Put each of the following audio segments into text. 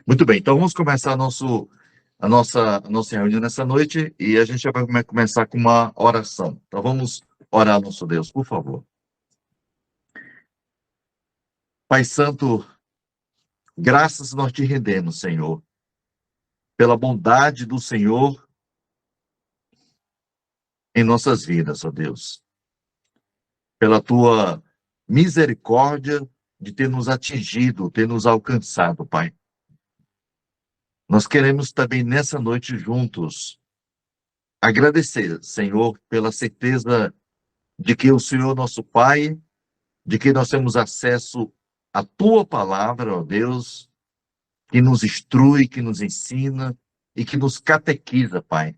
Muito bem, então vamos começar a nossa reunião nessa noite e a gente já vai começar com uma oração. Então vamos orar ao nosso Deus, por favor. Pai Santo, graças nós te rendemos, Senhor, pela bondade do Senhor em nossas vidas, ó Deus, pela tua misericórdia de ter nos atingido, ter nos alcançado, Pai. Nós queremos também nessa noite juntos agradecer, Senhor, pela certeza de que o Senhor, nosso Pai, de que nós temos acesso à tua palavra, ó Deus, que nos instrui, que nos ensina e que nos catequiza, Pai.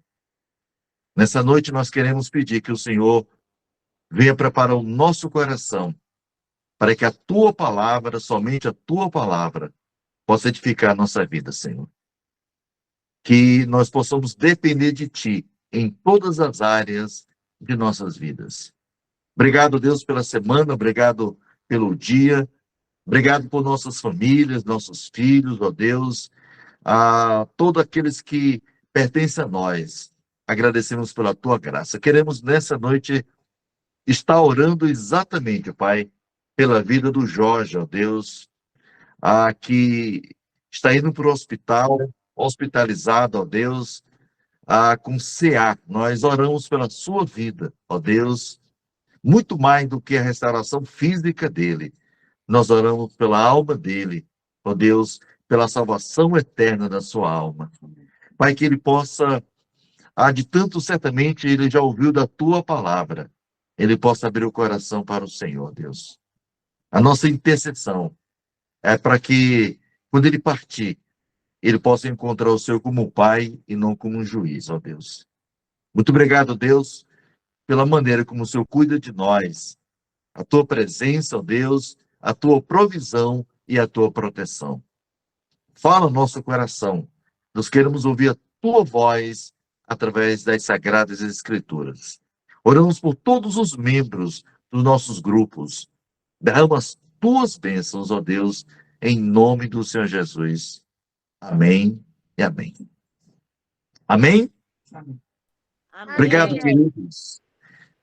Nessa noite nós queremos pedir que o Senhor venha preparar o nosso coração para que a tua palavra, somente a tua palavra, possa edificar a nossa vida, Senhor. Que nós possamos depender de ti em todas as áreas de nossas vidas. Obrigado, Deus, pela semana, obrigado pelo dia. Obrigado por nossas famílias, nossos filhos, ó Deus, a todos aqueles que pertencem a nós. Agradecemos pela tua graça. Queremos nessa noite estar orando exatamente, Pai, pela vida do Jorge, ó Deus, que está indo para o hospital, hospitalizado, ó Deus, com CA. Nós oramos pela sua vida, ó Deus, muito mais do que a restauração física dele. Nós oramos pela alma dele, ó Deus, pela salvação eterna da sua alma. Pai, que ele possa, de tanto certamente ele já ouviu da tua palavra, ele possa abrir o coração para o Senhor, Deus. A nossa intercessão é para que, quando ele partir, ele possa encontrar o Senhor como Pai e não como um juiz, ó Deus. Muito obrigado, Deus, pela maneira como o Senhor cuida de nós, a tua presença, ó Deus, a tua provisão e a tua proteção. Fala o nosso coração. Nós queremos ouvir a tua voz através das sagradas escrituras. Oramos por todos os membros dos nossos grupos. Derrama as tuas bênçãos, ó Deus, em nome do Senhor Jesus. Amém e amém. Amém? Obrigado, Amém. queridos.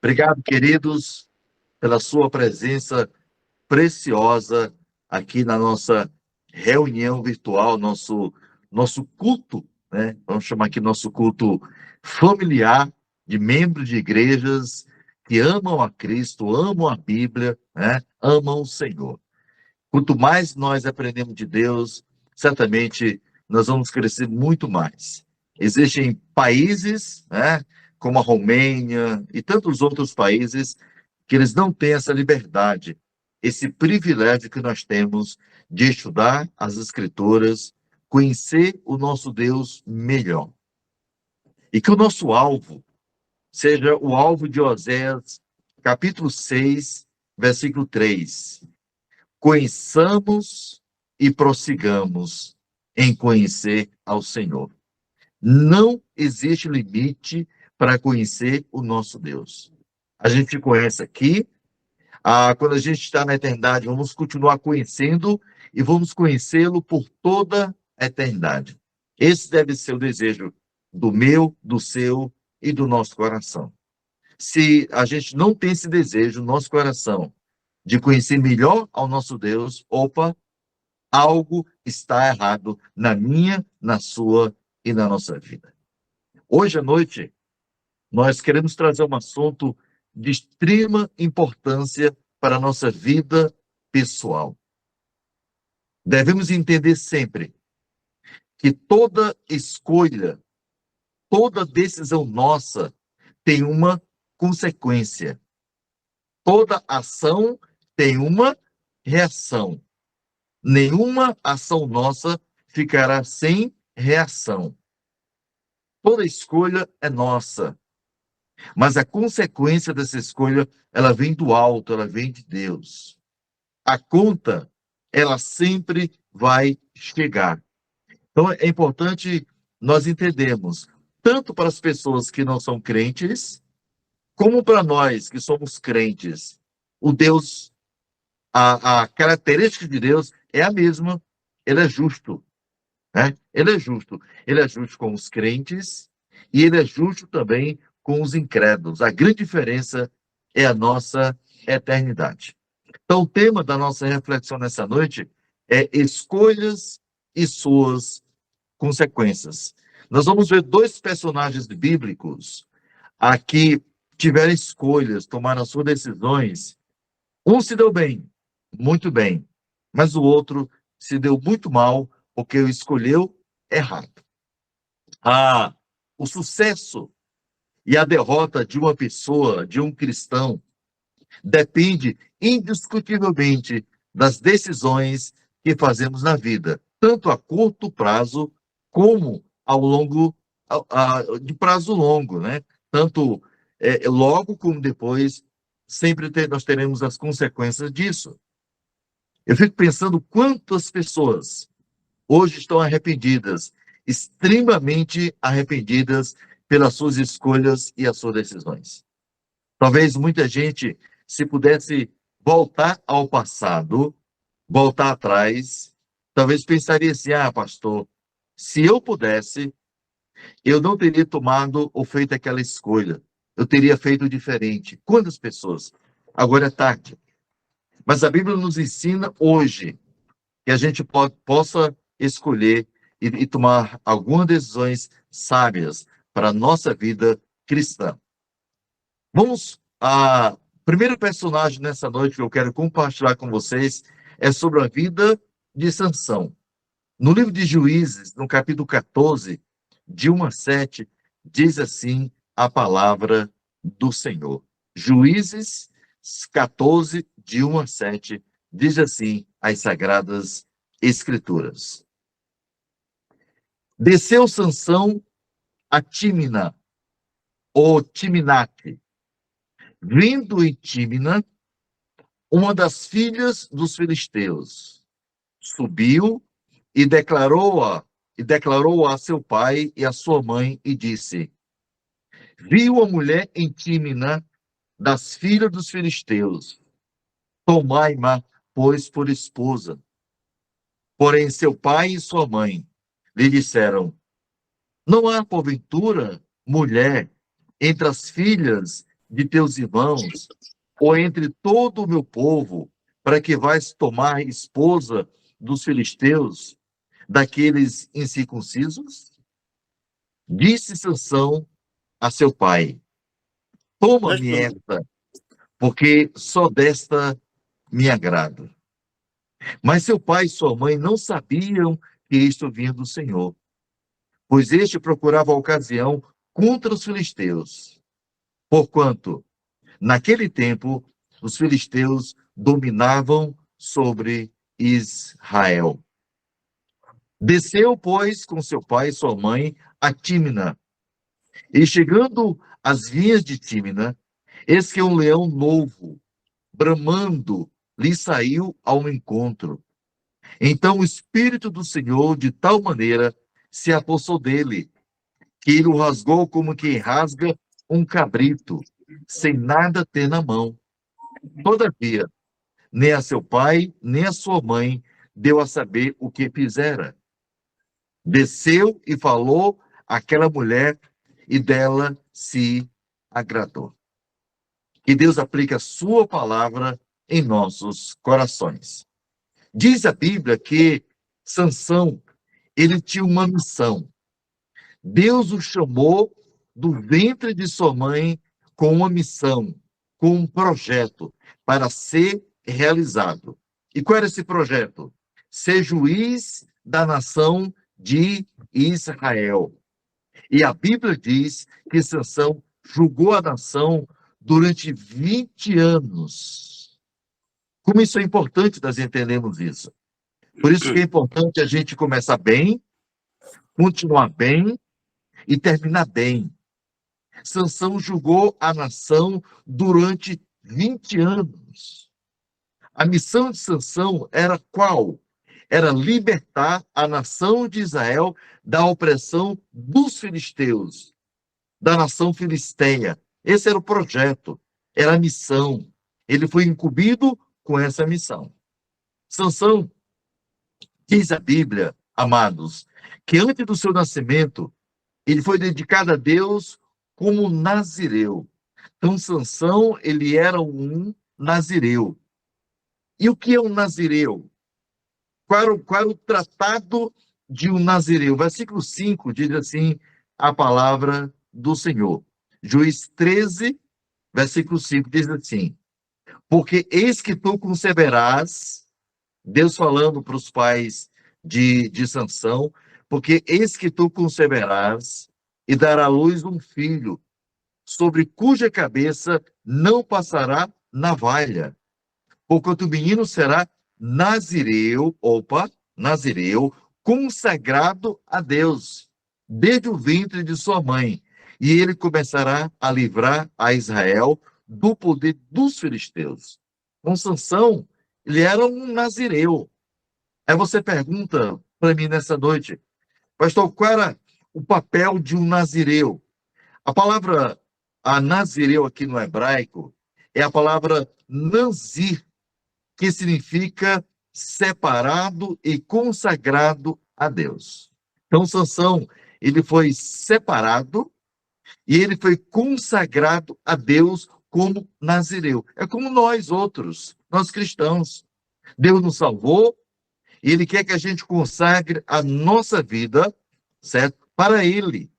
Obrigado, queridos, pela sua presença preciosa aqui na nossa reunião virtual, nosso culto, né? Vamos chamar aqui nosso culto familiar de membros de igrejas que amam a Cristo, amam a Bíblia, né? Amam o Senhor. Quanto mais nós aprendemos de Deus, certamente nós vamos crescer muito mais. Existem países, né, como a Romênia e tantos outros países, que eles não têm essa liberdade, esse privilégio que nós temos de estudar as Escrituras, conhecer o nosso Deus melhor. E que o nosso alvo seja o alvo de Oséias, capítulo 6, versículo 3. Conheçamos e prossigamos em conhecer ao Senhor. Não existe limite para conhecer o nosso Deus. A gente conhece aqui, quando a gente está na eternidade, vamos continuar conhecendo e vamos conhecê-lo por toda a eternidade. Esse deve ser o desejo do meu, do seu e do nosso coração. Se a gente não tem esse desejo no nosso coração de conhecer melhor ao nosso Deus, opa, algo está errado na minha, na sua e na nossa vida. Hoje à noite, nós queremos trazer um assunto de extrema importância para a nossa vida pessoal. Devemos entender sempre que toda escolha, toda decisão nossa tem uma consequência. Toda ação tem uma reação. Nenhuma ação nossa ficará sem reação. Toda escolha é nossa, mas a consequência dessa escolha, ela vem do alto, ela vem de Deus. A conta, ela sempre vai chegar. Então, é importante nós entendermos, tanto para as pessoas que não são crentes, como para nós que somos crentes, o Deus, a característica de Deus é a mesma, ele é justo. né? Ele é justo. Ele é justo com os crentes e ele é justo também com os incrédulos. A grande diferença é a nossa eternidade. Então, o tema da nossa reflexão nessa noite é escolhas e suas consequências. Nós vamos ver dois personagens bíblicos aqui tiveram escolhas, tomaram suas decisões. Um se deu bem, muito bem, mas o outro se deu muito mal porque escolheu errado. Ah, o sucesso e a derrota de uma pessoa, de um cristão, depende indiscutivelmente das decisões que fazemos na vida, tanto a curto prazo como ao longo de prazo longo, né? Tanto logo como depois, sempre nós teremos as consequências disso. Eu fico pensando quantas pessoas hoje estão arrependidas, extremamente arrependidas pelas suas escolhas e as suas decisões. Talvez muita gente, se pudesse voltar ao passado, voltar atrás, talvez pensaria assim: ah, pastor, se eu pudesse, eu não teria tomado ou feito aquela escolha. Eu teria feito diferente. Quantas pessoas? Agora é tarde. Mas a Bíblia nos ensina hoje que a gente possa escolher e tomar algumas decisões sábias para a nossa vida cristã. Vamos a primeiro personagem nessa noite que eu quero compartilhar com vocês é sobre a vida de Sansão. No livro de Juízes, no capítulo 14, de 1 a 7, diz assim a palavra do Senhor. Juízes 14, de 1 a 7, diz assim as sagradas escrituras. Desceu Sansão a Tímina, ou Timinate. Vindo em Tímina, uma das filhas dos filisteus subiu e declarou a seu pai e a sua mãe e disse: viu a mulher em Tímina das filhas dos filisteus, tomai-ma, pois, por esposa. Porém, seu pai e sua mãe lhe disseram: não há, porventura, mulher entre as filhas de teus irmãos, ou entre todo o meu povo, para que vais tomar esposa dos filisteus, daqueles incircuncisos? Disse Sansão a seu pai: toma-me esta, porque só desta me agrado. Mas seu pai e sua mãe não sabiam que isto vinha do Senhor, pois este procurava a ocasião contra os filisteus, porquanto, naquele tempo, os filisteus dominavam sobre Israel. Desceu, pois, com seu pai e sua mãe a Tímina, e chegando às vinhas de Tímina, eis que um leão novo, bramando, lhe saiu ao encontro. Então o Espírito do Senhor, de tal maneira, se apossou dele, que ele o rasgou como quem rasga um cabrito, sem nada ter na mão. Todavia, nem a seu pai, nem a sua mãe deu a saber o que fizera. Desceu e falou àquela mulher, e dela se agradou. Que Deus aplique a sua palavra em nossos corações. Diz a Bíblia que Sansão, ele tinha uma missão. Deus o chamou do ventre de sua mãe com uma missão, com um projeto para ser realizado. E qual era esse projeto? Ser juiz da nação de Israel. E a Bíblia diz que Sansão julgou a nação durante 20 anos. Como isso é importante nós entendermos isso. Por isso que é importante a gente começar bem, continuar bem e terminar bem. Sansão julgou a nação durante 20 anos. A missão de Sansão era qual? Era libertar a nação de Israel da opressão dos filisteus, da nação filisteia. Esse era o projeto, era a missão. Ele foi incumbido com essa missão. Sansão, diz a Bíblia, amados, que antes do seu nascimento, ele foi dedicado a Deus como nazireu. Então, Sansão, ele era um nazireu. E o que é um nazireu? Qual era o tratado de um nazireu? Versículo 5 diz assim a palavra do Senhor. Juiz 13, versículo 5 diz assim: porque eis que tu conceberás, Deus falando para os pais de Sansão, porque eis que tu conceberás e dará à luz um filho, sobre cuja cabeça não passará navalha, porquanto o menino será nazireu, consagrado a Deus, desde o ventre de sua mãe, e ele começará a livrar a Israel do poder dos filisteus. Então, Sansão, ele era um nazireu. Aí você pergunta para mim nessa noite, pastor, qual era o papel de um nazireu? A palavra nazireu aqui no hebraico é a palavra nazir, que significa separado e consagrado a Deus. Então, Sansão, ele foi separado e ele foi consagrado a Deus como nazireu. É como nós outros, nós cristãos. Deus nos salvou e ele quer que a gente consagre a nossa vida, certo? Para ele,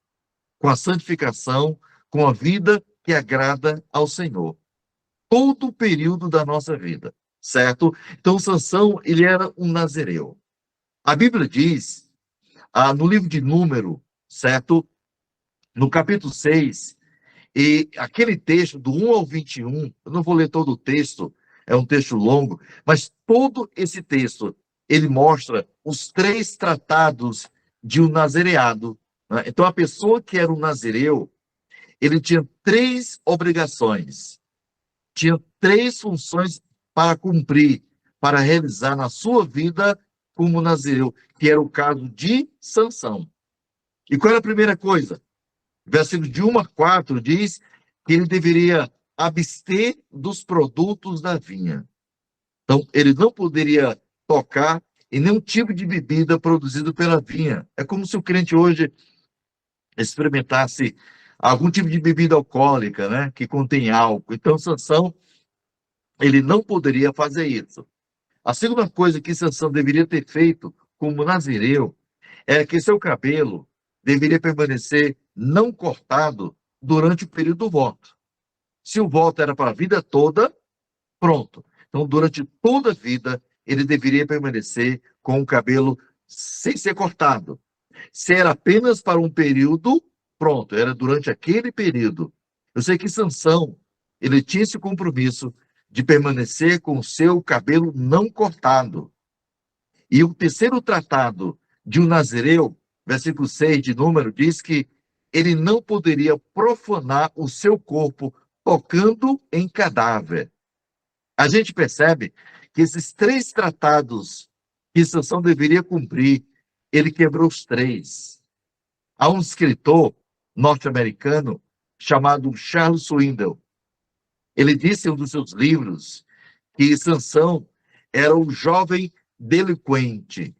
com a santificação, com a vida que agrada ao Senhor. Todo o período da nossa vida, certo? Então, Sansão, ele era um nazireu. A Bíblia diz, no livro de Número, certo? No capítulo 6, e aquele texto do 1 ao 21, eu não vou ler todo o texto, é um texto longo, mas todo esse texto, ele mostra os 3 tratados de um nazireado, né? Então, a pessoa que era um nazireu, ele tinha 3 obrigações, tinha 3 funções para cumprir, para realizar na sua vida como nazireu, que era o caso de Sansão. E qual era a primeira coisa? Versículo de 1 a 4 diz que ele deveria abster dos produtos da vinha. Então, ele não poderia tocar em nenhum tipo de bebida produzido pela vinha. É como se o crente hoje experimentasse algum tipo de bebida alcoólica, né, que contém álcool. Então, Sansão, ele não poderia fazer isso. A segunda coisa que Sansão deveria ter feito como nazireu é que seu cabelo deveria permanecer não cortado durante o período do voto. Se o voto era para a vida toda, pronto. Então, durante toda a vida, ele deveria permanecer com o cabelo sem ser cortado. Se era apenas para um período, pronto, era durante aquele período. Eu sei que Sansão, ele tinha esse compromisso de permanecer com o seu cabelo não cortado. E o terceiro tratado de um nazireu, versículo 6 de Número, diz que ele não poderia profanar o seu corpo tocando em cadáver. A gente percebe que esses 3 tratados que Sansão deveria cumprir, ele quebrou os 3. Há um escritor norte-americano chamado Charles Swindoll. Ele disse em um dos seus livros que Sansão era um jovem delinquente.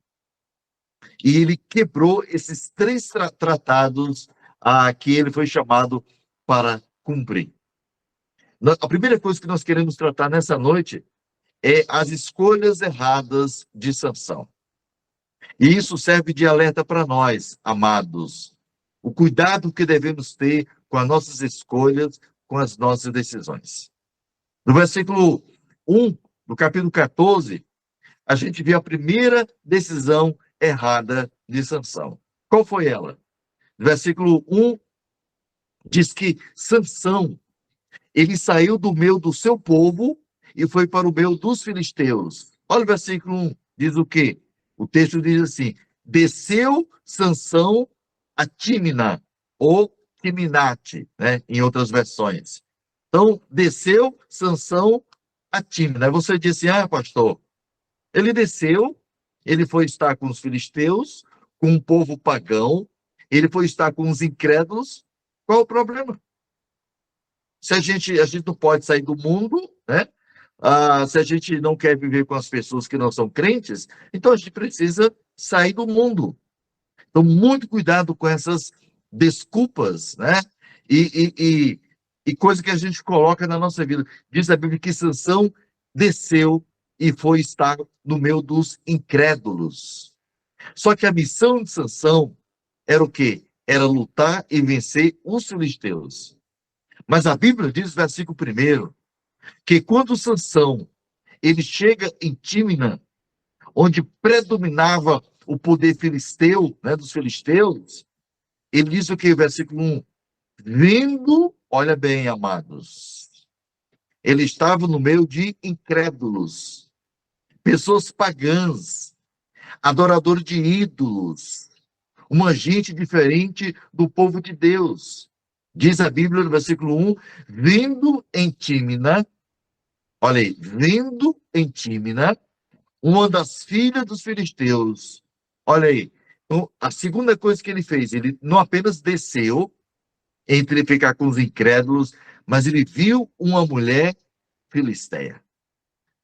E ele quebrou esses 3 tratados que ele foi chamado para cumprir. A primeira coisa que nós queremos tratar nessa noite é as escolhas erradas de Sansão. E isso serve de alerta para nós, amados. O cuidado que devemos ter com as nossas escolhas, com as nossas decisões. No versículo 1 do capítulo 14, a gente vê a primeira decisão errada de Sansão. Qual foi ela? No versículo 1 diz que Sansão, ele saiu do meio do seu povo e foi para o meio dos filisteus. Olha o versículo 1, diz o quê? O texto diz assim: desceu Sansão a Tímina, ou Timinate, né, em outras versões. Então, desceu Sansão a Tímina. Aí você disse, pastor, ele desceu, ele foi estar com os filisteus, com um povo pagão, ele foi estar com os incrédulos. Qual o problema? Se a gente não pode sair do mundo, né? Se a gente não quer viver com as pessoas que não são crentes, então a gente precisa sair do mundo. Então, muito cuidado com essas desculpas, né? E coisa que a gente coloca na nossa vida. Diz a Bíblia que Sansão desceu e foi estar no meio dos incrédulos. Só que a missão de Sansão era o quê? Era lutar e vencer os filisteus. Mas a Bíblia diz, versículo 1, que quando Sansão ele chega em Tímina, onde predominava o poder filisteu, né, dos filisteus, ele diz o que? Versículo 1. Vindo, olha bem, amados, ele estava no meio de incrédulos, pessoas pagãs, adoradores de ídolos, uma gente diferente do povo de Deus. Diz a Bíblia no versículo 1, vindo em Tímina, olha aí, vindo em Tímina, uma das filhas dos filisteus. Olha aí, então, a segunda coisa que ele fez, ele não apenas desceu, entre ficar com os incrédulos, mas ele viu uma mulher filisteia.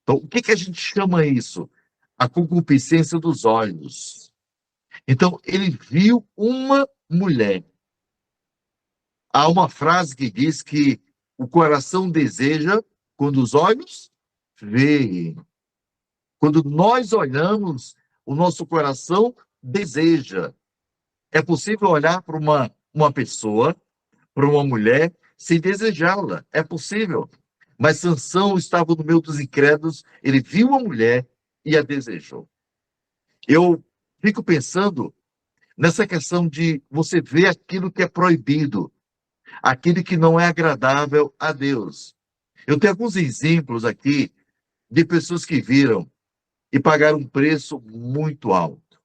Então, o que a gente chama isso? A concupiscência dos olhos. Então, ele viu uma mulher. Há uma frase que diz que o coração deseja quando os olhos veem. Quando nós olhamos, o nosso coração deseja. É possível olhar para uma pessoa, para uma mulher, sem desejá-la. É possível. Mas Sansão estava no meio dos incrédulos, ele viu a mulher e a desejou. Eu fico pensando nessa questão de você ver aquilo que é proibido, aquilo que não é agradável a Deus. Eu tenho alguns exemplos aqui de pessoas que viram e pagaram um preço muito alto.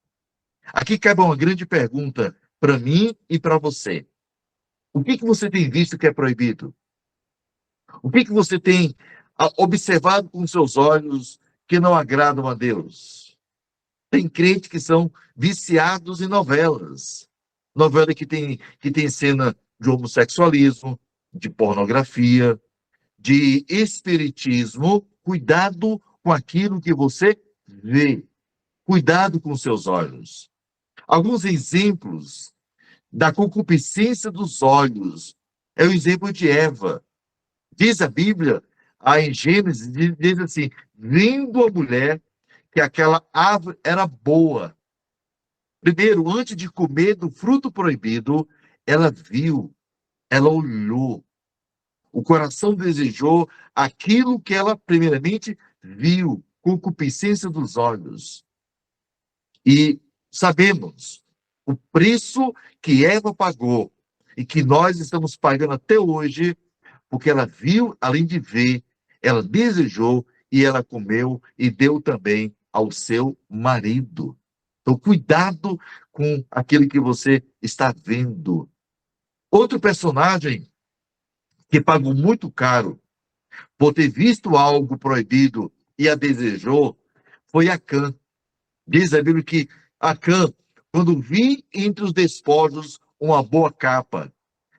Aqui cabe uma grande pergunta para mim e para você. O que você tem visto que é proibido? O que você tem observado com seus olhos que não agradam a Deus? Tem crentes que são viciados em novelas. Novela que tem cena de homossexualismo, de pornografia, de espiritismo. Cuidado com aquilo que você vê. Cuidado com seus olhos. Alguns exemplos da concupiscência dos olhos é o exemplo de Eva. Diz a Bíblia, em Gênesis, diz assim: vendo a mulher que aquela árvore era boa. Primeiro, antes de comer do fruto proibido, ela viu, ela olhou. O coração desejou aquilo que ela, primeiramente, viu, concupiscência dos olhos. E sabemos o preço que Eva pagou e que nós estamos pagando até hoje, porque ela viu, além de ver, ela desejou e ela comeu e deu também ao seu marido. Então, cuidado com aquele que você está vendo. Outro personagem que pagou muito caro por ter visto algo proibido e a desejou foi Acã. Diz a Bíblia que Acã, quando vi entre os despojos uma boa capa,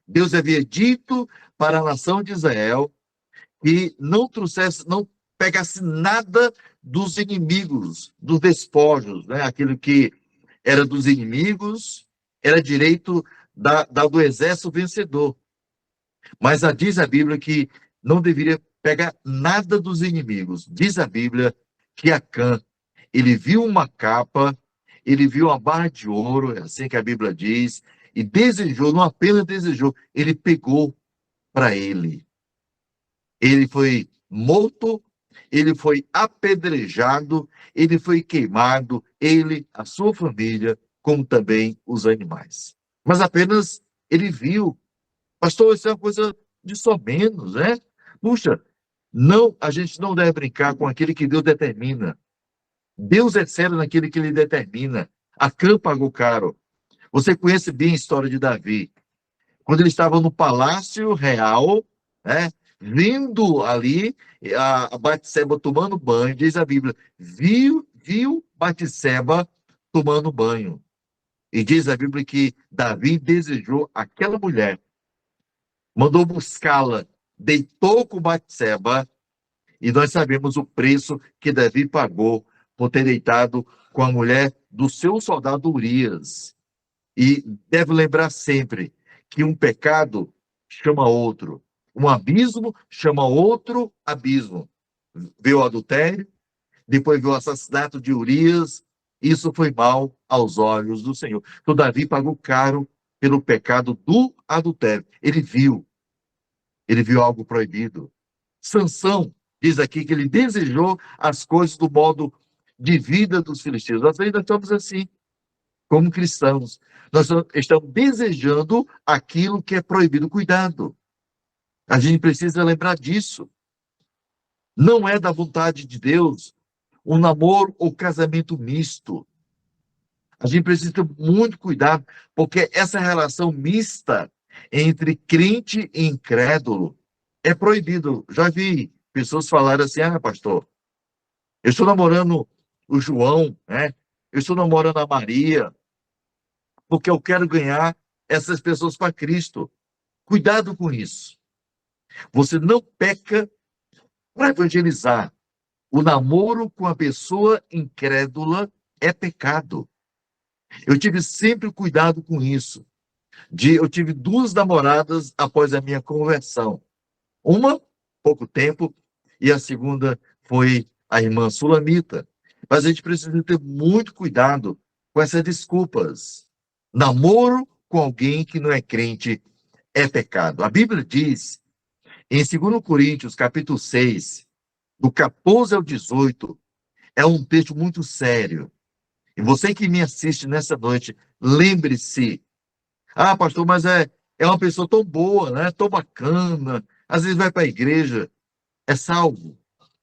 Deus havia dito para a nação de Israel que não trouxesse, não pegasse nada dos inimigos, dos despojos, né? Aquilo que era dos inimigos, era direito do exército vencedor. Mas diz a Bíblia que não deveria pegar nada dos inimigos. Diz a Bíblia que Acã, ele viu uma capa, ele viu uma barra de ouro, é assim que a Bíblia diz, e desejou, não apenas desejou, ele pegou para ele. Ele foi morto, ele foi apedrejado, ele foi queimado, ele, a sua família, como também os animais. Mas apenas ele viu. Pastor, isso é uma coisa de só menos, né? Puxa, não, a gente não deve brincar com aquele que Deus determina. Deus é sério naquele que ele determina. Acã pagou caro. Você conhece bem a história de Davi. Quando ele estava no palácio real, né, vendo ali a Batseba tomando banho, diz a Bíblia, viu Batseba tomando banho. E diz a Bíblia que Davi desejou aquela mulher, mandou buscá-la, deitou com Batseba, e nós sabemos o preço que Davi pagou por ter deitado com a mulher do seu soldado Urias. E deve lembrar sempre que um pecado chama outro, um abismo chama outro abismo. Veio o adultério, depois veio o assassinato de Urias, isso foi mal aos olhos do Senhor. Então, Davi pagou caro pelo pecado do adultério. Ele viu algo proibido. Sansão diz aqui que ele desejou as coisas do modo de vida dos filisteus. Nós ainda estamos assim, como cristãos. Nós estamos desejando aquilo que é proibido. Cuidado. A gente precisa lembrar disso. Não é da vontade de Deus um namoro ou casamento misto. A gente precisa ter muito cuidado, porque essa relação mista entre crente e incrédulo é proibido. Já vi pessoas falarem assim: ah, pastor, eu estou namorando o João, né? Eu estou namorando a Maria, porque eu quero ganhar essas pessoas para Cristo. Cuidado com isso. Você não peca para evangelizar. O namoro com a pessoa incrédula é pecado. Eu tive sempre cuidado com isso. Eu tive duas namoradas após a minha conversão. Uma, pouco tempo, e a segunda foi a irmã Sulamita. Mas a gente precisa ter muito cuidado com essas desculpas. Namoro com alguém que não é crente é pecado. A Bíblia diz, em 2 Coríntios, capítulo 6, do 14 ao 18, é um texto muito sério. E você que me assiste nessa noite, lembre-se. Ah, pastor, mas é uma pessoa tão boa, né? Tão bacana. Às vezes vai para a igreja. É salvo.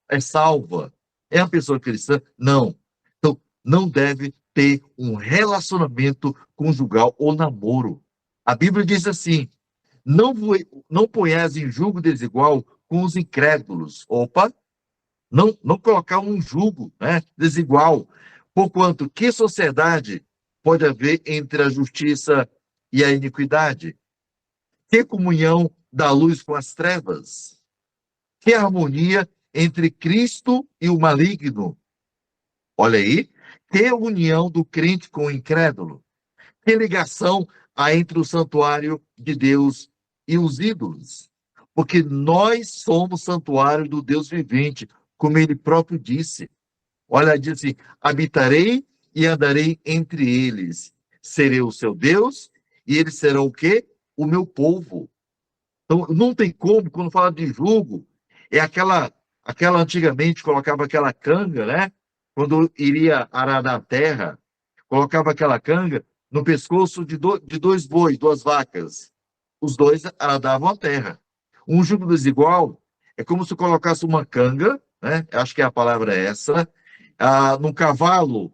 É salva. É uma pessoa cristã? Não. Então, não deve ter um relacionamento conjugal ou namoro. A Bíblia diz assim: não, não ponhais em julgo desigual com os incrédulos. Opa! Não colocar um julgo, né, desigual. Porquanto, que sociedade pode haver entre a justiça e a iniquidade? Que comunhão da luz com as trevas? Que harmonia entre Cristo e o maligno? Olha aí, que união do crente com o incrédulo? Que ligação há entre o santuário de Deus e os ídolos? Porque nós somos santuário do Deus vivente, como ele próprio disse. Olha, diz assim: habitarei e andarei entre eles. Serei o seu Deus e eles serão o quê? O meu povo. Então, não tem como, quando fala de jugo, é aquela antigamente colocava aquela canga, né? Quando iria arar a terra, colocava aquela canga no pescoço de dois bois, duas vacas. Os dois aradavam a terra. Um jugo desigual é como se colocasse uma canga, né? Acho que a palavra é essa, num cavalo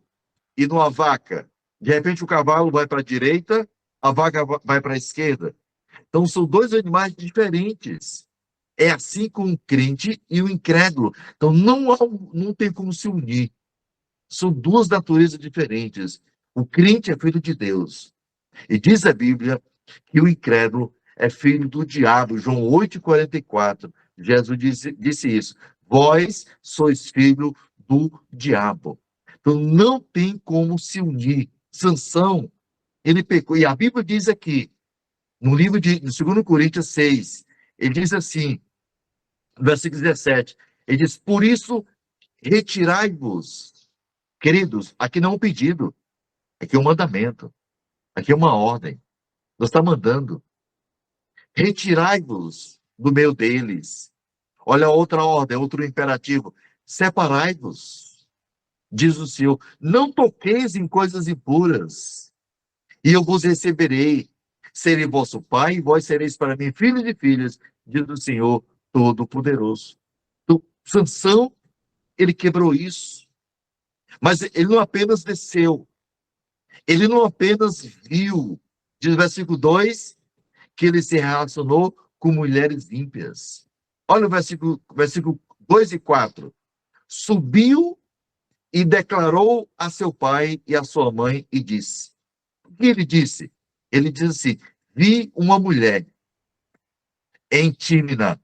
e numa vaca. De repente o cavalo vai para a direita, a vaca vai para a esquerda. Então são dois animais diferentes. É assim com o crente e o incrédulo. Então não tem como se unir. São duas naturezas diferentes. O crente é filho de Deus. E diz a Bíblia que o incrédulo é filho do diabo. João 8,44. Jesus disse isso. Vós sois filho do diabo. Então não tem como se unir. Sansão, ele pecou. E a Bíblia diz aqui, no livro de 2 Coríntios 6, ele diz assim, versículo 17, ele diz: por isso, retirai-vos, queridos. Aqui não é um pedido, aqui é um mandamento, aqui é uma ordem. Deus está mandando. Retirai-vos do meio deles. Olha outra ordem, outro imperativo. Separai-vos, diz o Senhor. Não toqueis em coisas impuras, e eu vos receberei. Serei vosso pai, e vós sereis para mim filhos e filhas, diz o Senhor Todo-Poderoso. Então, Sansão, ele quebrou isso. Mas ele não apenas desceu, ele não apenas viu, diz o versículo 2, que ele se relacionou com mulheres ímpias. Olha o versículo 2 e 4. Subiu e declarou a seu pai e a sua mãe e disse. O que ele disse? Ele disse assim: vi uma mulher em Tímina,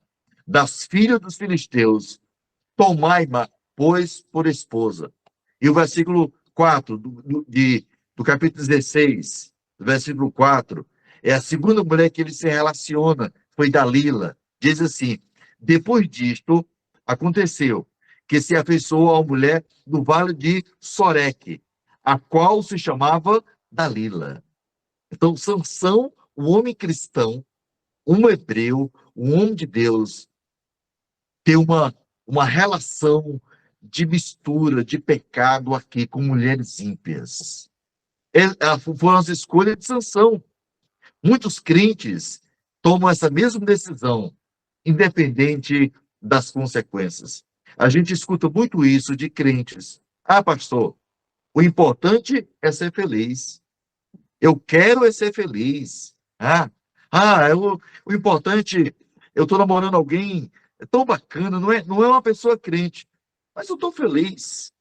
das filhas dos filisteus, tomai-ma, pois, por esposa. E o versículo 4 do capítulo 16, do versículo 4, é a segunda mulher que ele se relaciona, foi Dalila. Diz assim: depois disto, aconteceu que se afeiçoou a uma mulher do vale de Soreque, a qual se chamava Dalila. Então, Sansão, um homem cristão, um hebreu, um homem de Deus, tem uma relação de mistura, de pecado aqui com mulheres ímpias. Foram as escolhas de Sansão. Muitos crentes tomam essa mesma decisão, independente das consequências. A gente escuta muito isso de crentes. Ah, pastor, o importante é ser feliz. Eu quero é ser feliz. O importante, eu estou namorando alguém, é tão bacana, não é uma pessoa crente, mas eu estou feliz.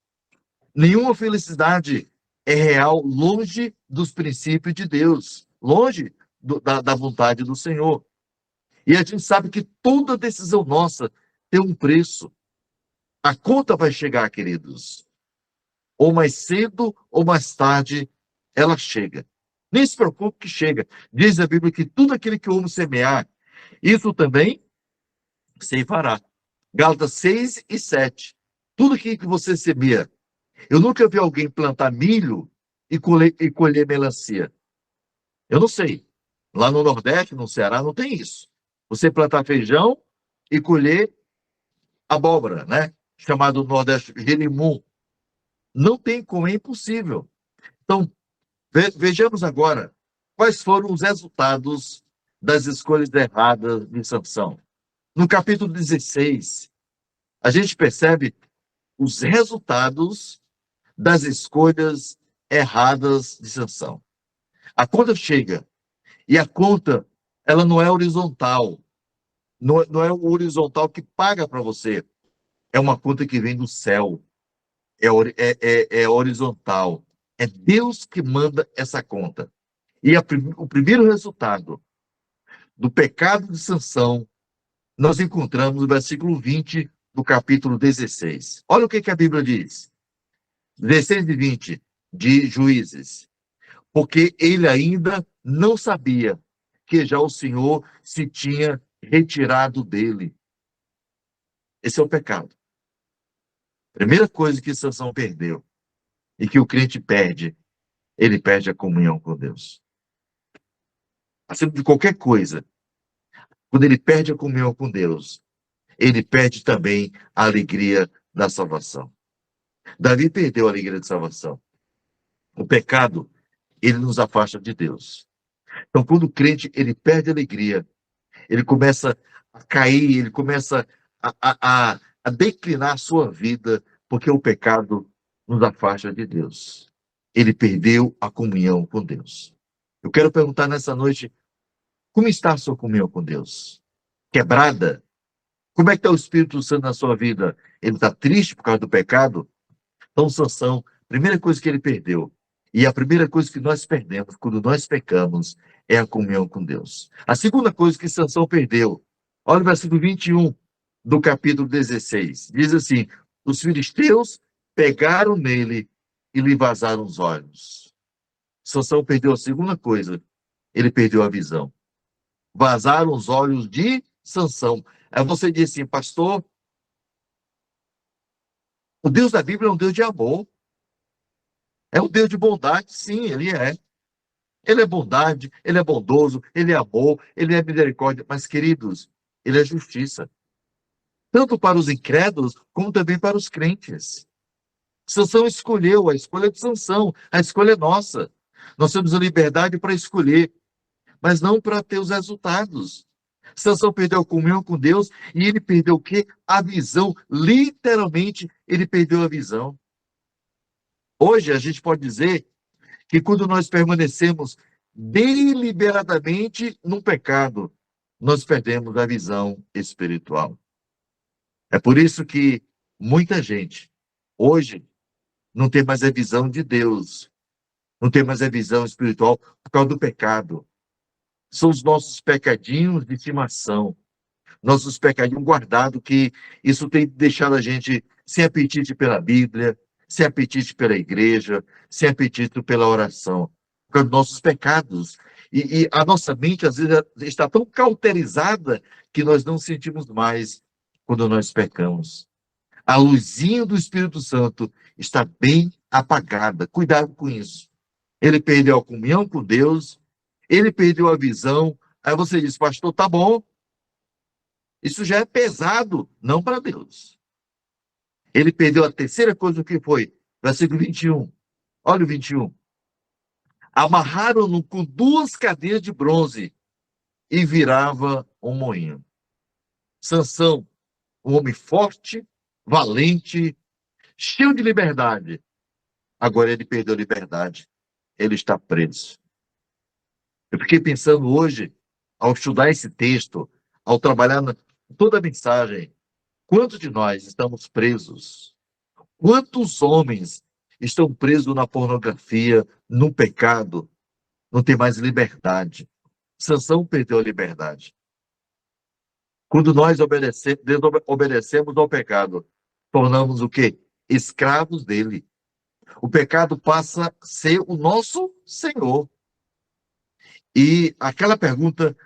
Nenhuma felicidade é real longe dos princípios de Deus, longe da vontade do Senhor. E a gente sabe que toda decisão nossa tem um preço. A conta vai chegar, queridos. Ou mais cedo ou mais tarde, ela chega. Nem se preocupe que chega. Diz a Bíblia que tudo aquilo que o homem semear, isso também ceifará. Gálatas 6 e 7. Tudo aquilo que você semeia. Eu nunca vi alguém plantar milho e colher melancia. Eu não sei. Lá no Nordeste, no Ceará, não tem isso. Você plantar feijão e colher abóbora, né? Chamado no Nordeste jerimum. Não tem como, é impossível. Então, vejamos agora quais foram os resultados das escolhas erradas de Sansão. No capítulo 16, a gente percebe os resultados das escolhas erradas de Sansão. A conta chega, e a conta, ela não é horizontal. Não é o horizontal que paga para você. É uma conta que vem do céu. É horizontal. É Deus que manda essa conta. E o primeiro resultado do pecado de Sansão, nós encontramos no versículo 20 do capítulo 16. Olha o que a Bíblia diz. 16 e 20 de Juízes. Porque ele ainda não sabia que já o Senhor se tinha retirado dele. Esse é o pecado. Primeira coisa que Sansão perdeu e que o crente perde, ele perde a comunhão com Deus. Acima de qualquer coisa, quando ele perde a comunhão com Deus, ele perde também a alegria da salvação. Davi perdeu a alegria de salvação. O pecado, ele nos afasta de Deus. Então, quando o crente ele perde a alegria, ele começa a cair, ele começa a declinar a sua vida, porque o pecado nos afasta de Deus. Ele perdeu a comunhão com Deus. Eu quero perguntar nessa noite, como está a sua comunhão com Deus? Quebrada? Como é que está o Espírito Santo na sua vida? Ele está triste por causa do pecado? Então, Sansão, primeira coisa que ele perdeu, e a primeira coisa que nós perdemos quando nós pecamos, é a comunhão com Deus. A segunda coisa que Sansão perdeu, olha o versículo 21 do capítulo 16. Diz assim: os filisteus pegaram nele e lhe vazaram os olhos. Sansão perdeu a segunda coisa, ele perdeu a visão. Vazaram os olhos de Sansão. Aí você diz assim, pastor, o Deus da Bíblia é um Deus de amor. É um Deus de bondade, sim, ele é. Ele é bondade, ele é bondoso, ele é amor, ele é misericórdia. Mas, queridos, ele é justiça. Tanto para os incrédulos, como também para os crentes. Sansão escolheu, a escolha de Sansão, a escolha é nossa. Nós temos a liberdade para escolher, mas não para ter os resultados. Sansão perdeu a comunhão com Deus e ele perdeu o quê? A visão. Literalmente, ele perdeu a visão. Hoje, a gente pode dizer que quando nós permanecemos deliberadamente no pecado, nós perdemos a visão espiritual. É por isso que muita gente, hoje, não tem mais a visão de Deus, não tem mais a visão espiritual por causa do pecado. São os nossos pecadinhos de estimação, nossos pecadinhos guardados, que isso tem deixado a gente sem apetite pela Bíblia, sem apetite pela igreja, sem apetite pela oração, por causa dos nossos pecados. E a nossa mente, às vezes, está tão cauterizada que nós não sentimos mais quando nós pecamos. A luzinha do Espírito Santo está bem apagada. Cuidado com isso. Ele perdeu a comunhão com Deus, ele perdeu a visão. Aí você diz, pastor, tá bom. Isso já é pesado, não para Deus. Ele perdeu a terceira coisa, o que foi? Versículo 21. Olha o 21. Amarraram-no com 2 cadeias de bronze e virava um moinho. Sansão, um homem forte, valente, cheio de liberdade. Agora ele perdeu a liberdade. Ele está preso. Eu fiquei pensando hoje, ao estudar esse texto, ao trabalhar toda a mensagem, quantos de nós estamos presos? Quantos homens estão presos na pornografia, no pecado? Não tem mais liberdade. Sansão perdeu a liberdade. Quando nós desobedecemos ao pecado, tornamos o quê? Escravos dele. O pecado passa a ser o nosso Senhor. E aquela pergunta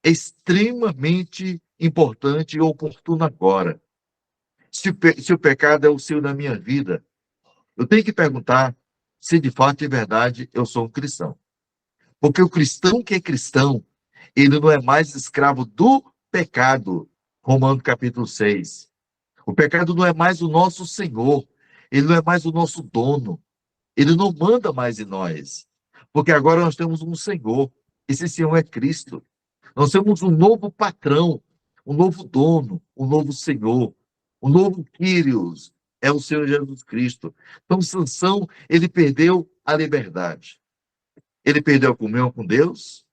é extremamente importante e oportuna agora. Se o pecado é o Senhor na minha vida, eu tenho que perguntar se de fato e verdade eu sou um cristão. Porque o cristão que é cristão, ele não é mais escravo do pecado. Romanos capítulo 6. O pecado não é mais o nosso Senhor. Ele não é mais o nosso dono. Ele não manda mais em nós. Porque agora nós temos um Senhor. Esse Senhor é Cristo. Nós temos um novo patrão, um novo dono, um novo Senhor, um novo Kyrios. É o Senhor Jesus Cristo. Então, Sansão, ele perdeu a liberdade. Ele perdeu a comunhão com Deus,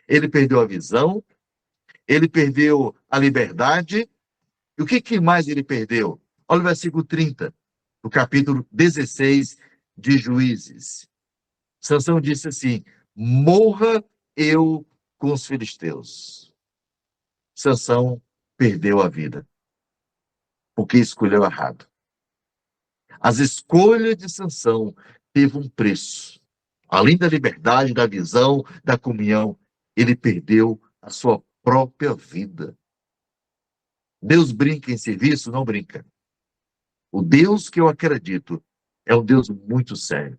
ele perdeu a visão, ele perdeu a liberdade. E o que mais ele perdeu? Olha o versículo 30, do capítulo 16 de Juízes. Sansão disse assim: morra eu com os filisteus. Sansão perdeu a vida, porque escolheu errado. As escolhas de Sansão teve um preço. Além da liberdade, da visão, da comunhão, ele perdeu a sua própria vida. Deus brinca em serviço? Não brinca. O Deus que eu acredito é um Deus muito sério.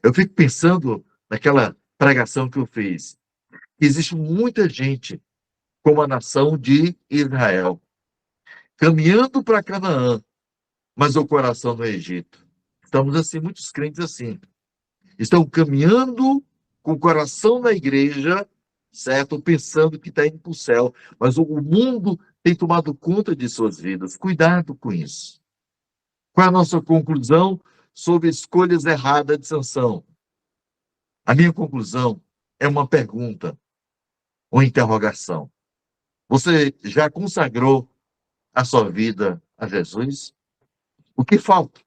Eu fico pensando naquela pregação que eu fiz. Existe muita gente como a nação de Israel, caminhando para Canaã, mas o coração no Egito. Estamos assim, muitos crentes assim. Estão caminhando com o coração na igreja, certo? Pensando que está indo para o céu. Mas o mundo tem tomado conta de suas vidas. Cuidado com isso. Qual é a nossa conclusão sobre escolhas erradas de Sansão? A minha conclusão é uma pergunta, uma interrogação. Você já consagrou a sua vida a Jesus? O que falta?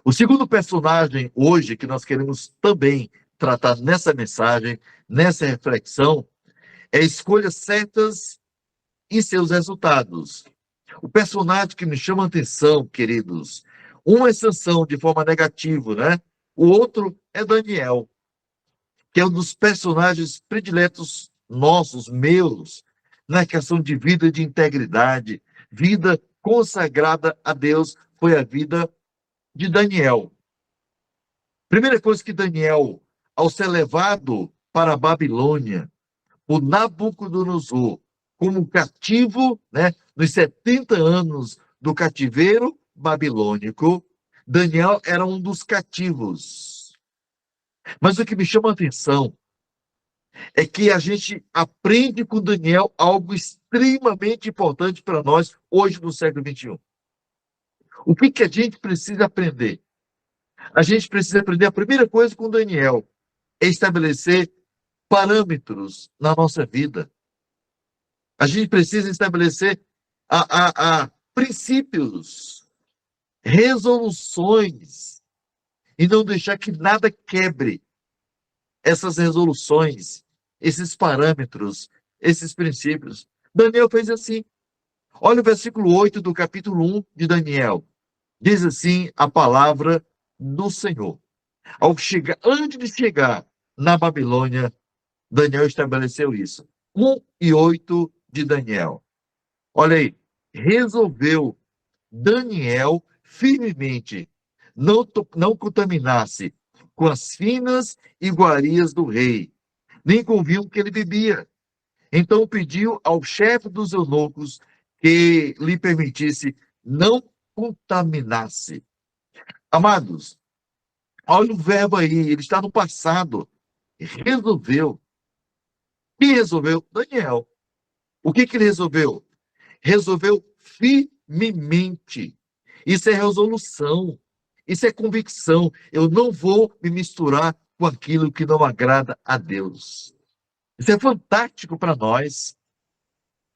O segundo personagem hoje que nós queremos também tratar nessa mensagem, nessa reflexão, é escolhas certas e seus resultados. O personagem que me chama a atenção, queridos, um é Sansão de forma negativa, né? O outro é Daniel, que é um dos personagens prediletos nossos, meus, na questão de vida de integridade, vida consagrada a Deus, foi a vida de Daniel. Primeira coisa que Daniel, ao ser levado para a Babilônia, por Nabucodonosor, como cativo, né, nos 70 anos do cativeiro babilônico, Daniel era um dos cativos. Mas o que me chama a atenção é que a gente aprende com Daniel algo extremamente importante para nós hoje no século XXI. O que a gente precisa aprender? A gente precisa aprender a primeira coisa com Daniel, é estabelecer parâmetros na nossa vida. A gente precisa estabelecer princípios, resoluções, e não deixar que nada quebre essas resoluções, esses parâmetros, esses princípios. Daniel fez assim. Olha o versículo 8 do capítulo 1 de Daniel. Diz assim a palavra do Senhor. Antes de chegar na Babilônia, Daniel estabeleceu isso. 1:8 de Daniel. Olha aí, resolveu Daniel firmemente não contaminasse com as finas iguarias do rei, nem com o vinho que ele bebia. Então pediu ao chefe dos eunucos que lhe permitisse não contaminasse. Amados, olha o verbo aí, ele está no passado. Resolveu. Quem resolveu? Daniel. O que ele resolveu? Resolveu firmemente. Isso é resolução. Isso é convicção. Eu não vou me misturar com aquilo que não agrada a Deus. Isso é fantástico para nós.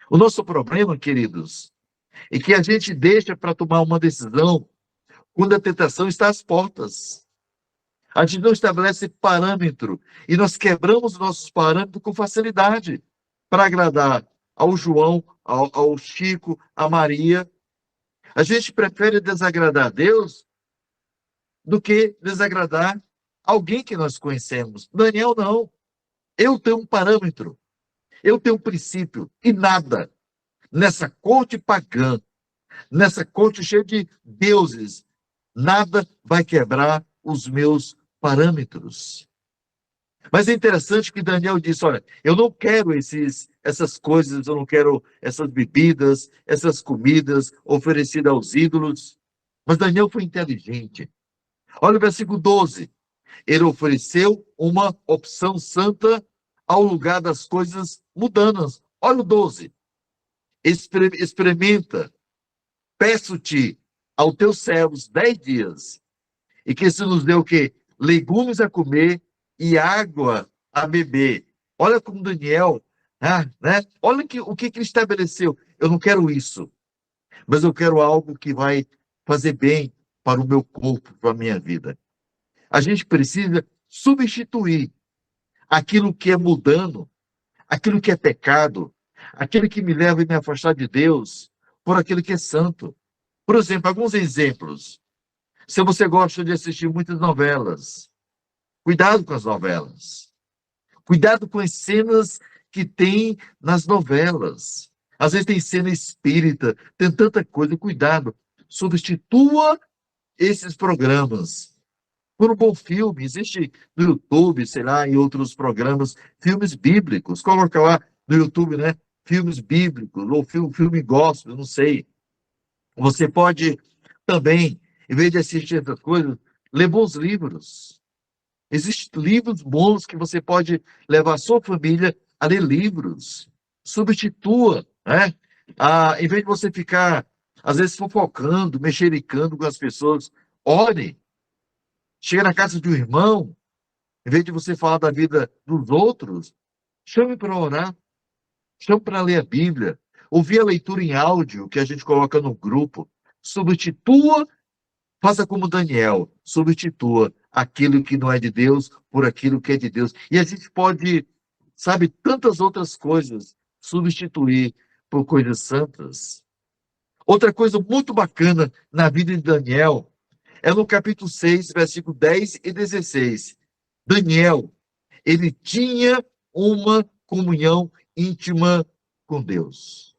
O nosso problema, queridos, é que a gente deixa para tomar uma decisão quando a tentação está às portas. A gente não estabelece parâmetro e nós quebramos nossos parâmetros com facilidade para agradar ao João, ao Chico, a Maria. A gente prefere desagradar a Deus do que desagradar alguém que nós conhecemos. Daniel não. Eu tenho um parâmetro, eu tenho um princípio e nada nessa corte pagã, nessa corte cheia de deuses, nada vai quebrar os meus parâmetros. Mas é interessante que Daniel disse: olha, eu não quero essas coisas, eu não quero essas bebidas, essas comidas oferecidas aos ídolos. Mas Daniel foi inteligente. Olha o versículo 12. Ele ofereceu uma opção santa ao lugar das coisas mundanas. Olha o 12. Experimenta, peço-te aos teus servos 10 dias, e que se nos dê o quê? Legumes a comer e água a beber. Olha como Daniel, né? Olha o que ele estabeleceu. Eu não quero isso, mas eu quero algo que vai fazer bem para o meu corpo, para a minha vida. A gente precisa substituir aquilo que é mudando, aquilo que é pecado, aquilo que me leva a me afastar de Deus, por aquilo que é santo. Por exemplo, alguns exemplos. Se você gosta de assistir muitas novelas, cuidado com as novelas. Cuidado com as cenas que tem nas novelas. Às vezes tem cena espírita, tem tanta coisa. Cuidado. Substitua esses programas por um bom filme. Existe no YouTube, sei lá, em outros programas, filmes bíblicos. Coloca lá no YouTube, né? Filmes bíblicos, ou filme gospel, não sei. Você pode também, em vez de assistir essas coisas, ler bons livros. Existem livros bons que você pode levar a sua família a ler livros. Substitua, né? Em vez de você ficar, às vezes, fofocando, mexericando com as pessoas, ore. Chega na casa de um irmão, em vez de você falar da vida dos outros, chame para orar, chame para ler a Bíblia, ouvir a leitura em áudio que a gente coloca no grupo. Substitua. Faça como Daniel, substitua aquilo que não é de Deus por aquilo que é de Deus. E a gente pode, sabe, tantas outras coisas substituir por coisas santas. Outra coisa muito bacana na vida de Daniel é no capítulo 6, versículo 10 e 16. Daniel, ele tinha uma comunhão íntima com Deus.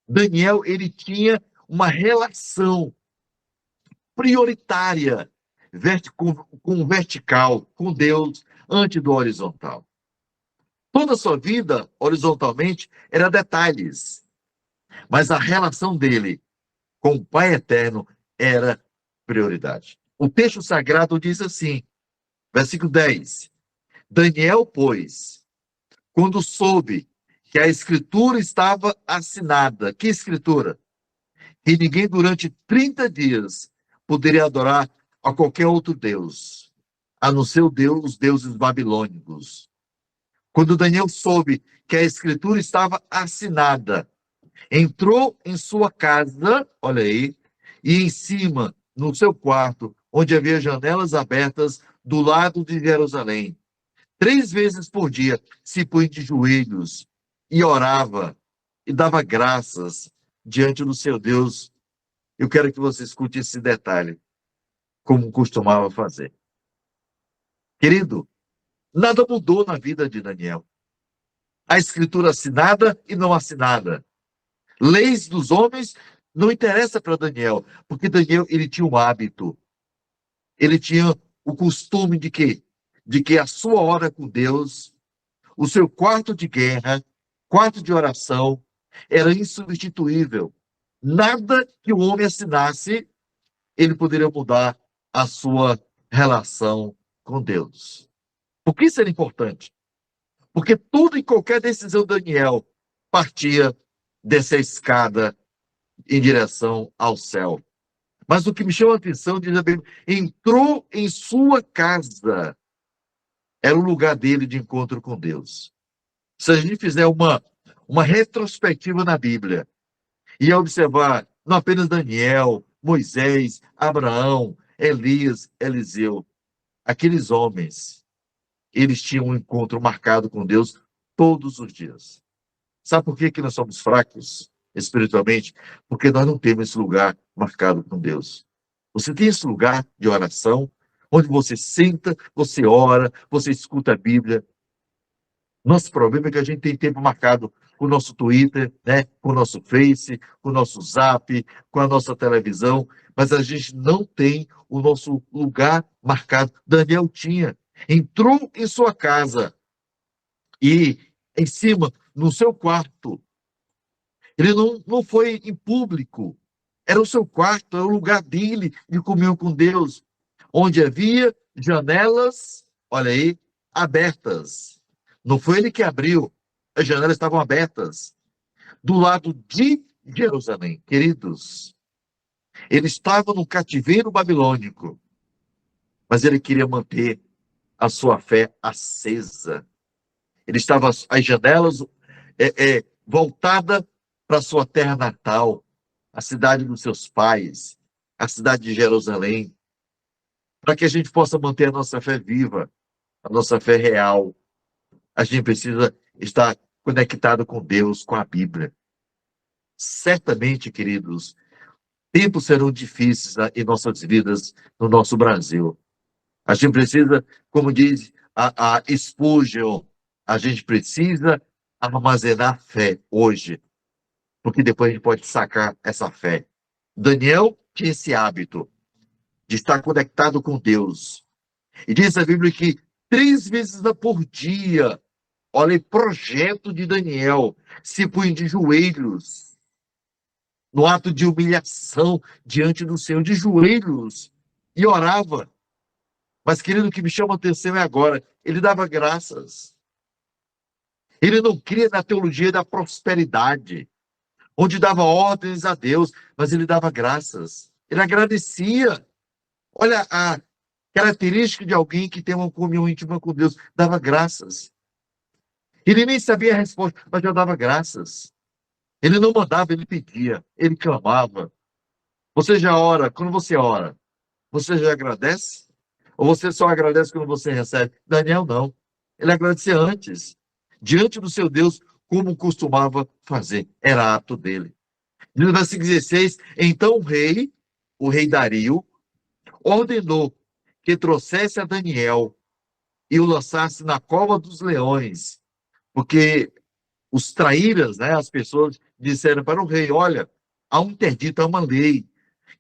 Daniel, ele tinha uma relação prioritária com vertical, com Deus, antes do horizontal. Toda a sua vida, horizontalmente, era detalhes, mas a relação dele com o Pai Eterno era prioridade. O texto sagrado diz assim, versículo 10: Daniel, pois, quando soube que a escritura estava assinada, que escritura? Que ninguém durante 30 dias poderia adorar a qualquer outro Deus, a não ser o Deus, os deuses babilônicos. Quando Daniel soube que a escritura estava assinada, entrou em sua casa, olha aí, e em cima, no seu quarto, onde havia janelas abertas do lado de Jerusalém. 3 vezes por dia se punha de joelhos e orava e dava graças diante do seu Deus Eu quero que você escute esse detalhe, como costumava fazer. Querido, nada mudou na vida de Daniel. A escritura assinada e não assinada. Leis dos homens não interessa para Daniel, porque Daniel ele tinha um hábito, ele tinha o costume de quê? De que a sua hora com Deus, o seu quarto de guerra, quarto de oração, era insubstituível. Nada que o homem assinasse, ele poderia mudar a sua relação com Deus. Por que isso era importante? Porque tudo e qualquer decisão de Daniel partia dessa escada em direção ao céu. Mas o que me chama a atenção, diz a Bíblia, entrou em sua casa. Era o lugar dele de encontro com Deus. Se a gente fizer uma retrospectiva na Bíblia e observar não apenas Daniel, Moisés, Abraão, Elias, Eliseu, aqueles homens, eles tinham um encontro marcado com Deus todos os dias. Sabe por que nós somos fracos espiritualmente? Porque nós não temos esse lugar marcado com Deus. Você tem esse lugar de oração, onde você senta, você ora, você escuta a Bíblia. Nosso problema é que a gente tem tempo marcado com o nosso Twitter, né? Com o nosso Face, com o nosso Zap, com a nossa televisão, mas a gente não tem o nosso lugar marcado. Daniel tinha. Entrou em sua casa e em cima, no seu quarto. Ele não foi em público. Era o seu quarto, era o lugar dele de comunhão com Deus, onde havia janelas, olha aí, abertas. Não foi ele que abriu, as janelas estavam abertas. Do lado de Jerusalém, queridos, ele estava no cativeiro babilônico, mas ele queria manter a sua fé acesa. Ele estava, as janelas voltadas para a sua terra natal, a cidade dos seus pais, a cidade de Jerusalém, para que a gente possa manter a nossa fé viva, a nossa fé real. A gente precisa estar conectado com Deus, com a Bíblia. Certamente, queridos, tempos serão difíceis em nossas vidas, no nosso Brasil. A gente precisa, como diz a Spurgeon, a gente precisa armazenar fé hoje, porque depois a gente pode sacar essa fé. Daniel tinha esse hábito de estar conectado com Deus. E diz a Bíblia que 3 vezes por dia, olha, o projeto de Daniel, se punha de joelhos, no ato de humilhação diante do Senhor, de joelhos, e orava. Mas, querido, o que me chama a atenção é agora, ele dava graças. Ele não cria na teologia da prosperidade, onde dava ordens a Deus, mas ele dava graças. Ele agradecia. Olha a característica de alguém que tem uma comunhão íntima com Deus, dava graças. Ele nem sabia a resposta, mas já dava graças. Ele não mandava, ele pedia, ele clamava. Você já ora, quando você ora, você já agradece? Ou você só agradece quando você recebe? Daniel não. Ele agradecia antes, diante do seu Deus, como costumava fazer. Era ato dele. No versículo 16, então o rei Dario, ordenou que trouxesse a Daniel e o lançasse na cova dos leões, porque os traíras, né, as pessoas disseram para o rei, olha, há um interdito, há uma lei,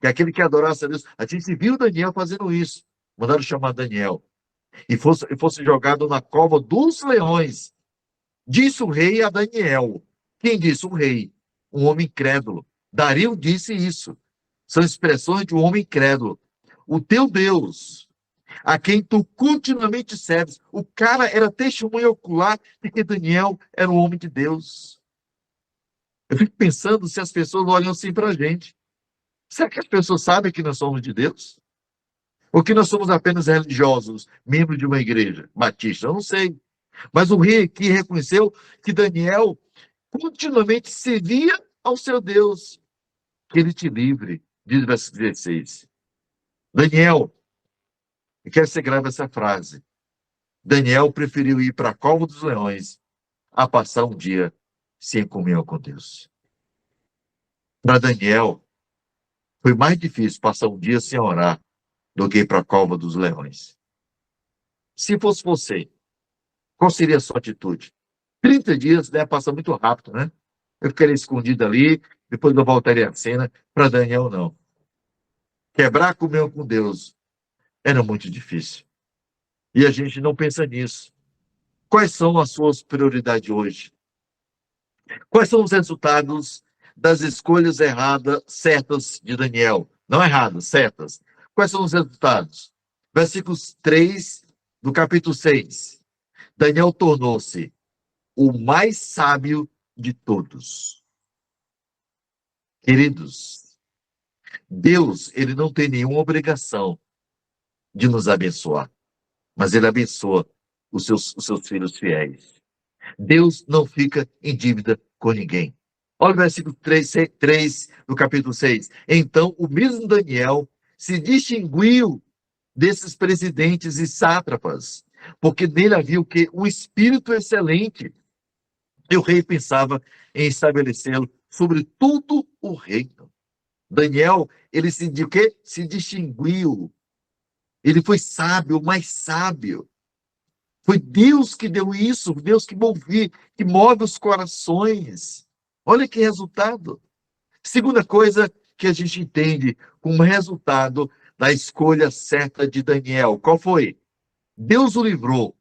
que aquele que adorasse a Deus, a gente viu Daniel fazendo isso, mandaram chamar Daniel, e fosse jogado na cova dos leões. Disse o rei a Daniel. Quem disse? O rei, um homem incrédulo. Dario disse isso. São expressões de um homem incrédulo. O teu Deus, a quem tu continuamente serves. O cara era testemunha ocular de que Daniel era um homem de Deus. Eu fico pensando se as pessoas olham assim para a gente. Será que as pessoas sabem que nós somos de Deus? Ou que nós somos apenas religiosos, membros de uma igreja batista? Eu não sei. Mas o rei aqui reconheceu que Daniel continuamente servia ao seu Deus. Que ele te livre, diz o verso 16. Daniel, eu quero que você grave essa frase. Daniel preferiu ir para a cova dos leões a passar um dia sem comunhão com Deus. Para Daniel, Foi mais difícil passar um dia sem orar do que ir para a cova dos leões. Se fosse você, qual seria a sua atitude? 30 dias, né, passa muito rápido, né? Eu ficaria escondido ali, depois eu voltaria à cena. Para Daniel, não. Quebrar a comunhão com Deus era muito difícil. E a gente não pensa nisso. Quais são as suas prioridades hoje? Quais são os resultados das escolhas erradas, certas de Daniel? Não erradas, certas. Quais são os resultados? Versículos 3 do capítulo 6. Daniel tornou-se o mais sábio de todos. Queridos, Deus, ele não tem nenhuma obrigação de nos abençoar, mas ele abençoa os seus filhos fiéis. Deus não fica em dívida com ninguém. Olha o versículo 3 do capítulo 6. Então, o mesmo Daniel se distinguiu desses presidentes e sátrapas, porque nele havia o quê? Um espírito excelente. E o rei pensava em estabelecê-lo sobre todo o reino. Daniel, ele o quê? Se distinguiu. Ele foi sábio, o mais sábio. Foi Deus que deu isso, Deus que move os corações. Olha que resultado. Segunda coisa que a gente entende como resultado da escolha certa de Daniel. Qual foi? Deus o livrou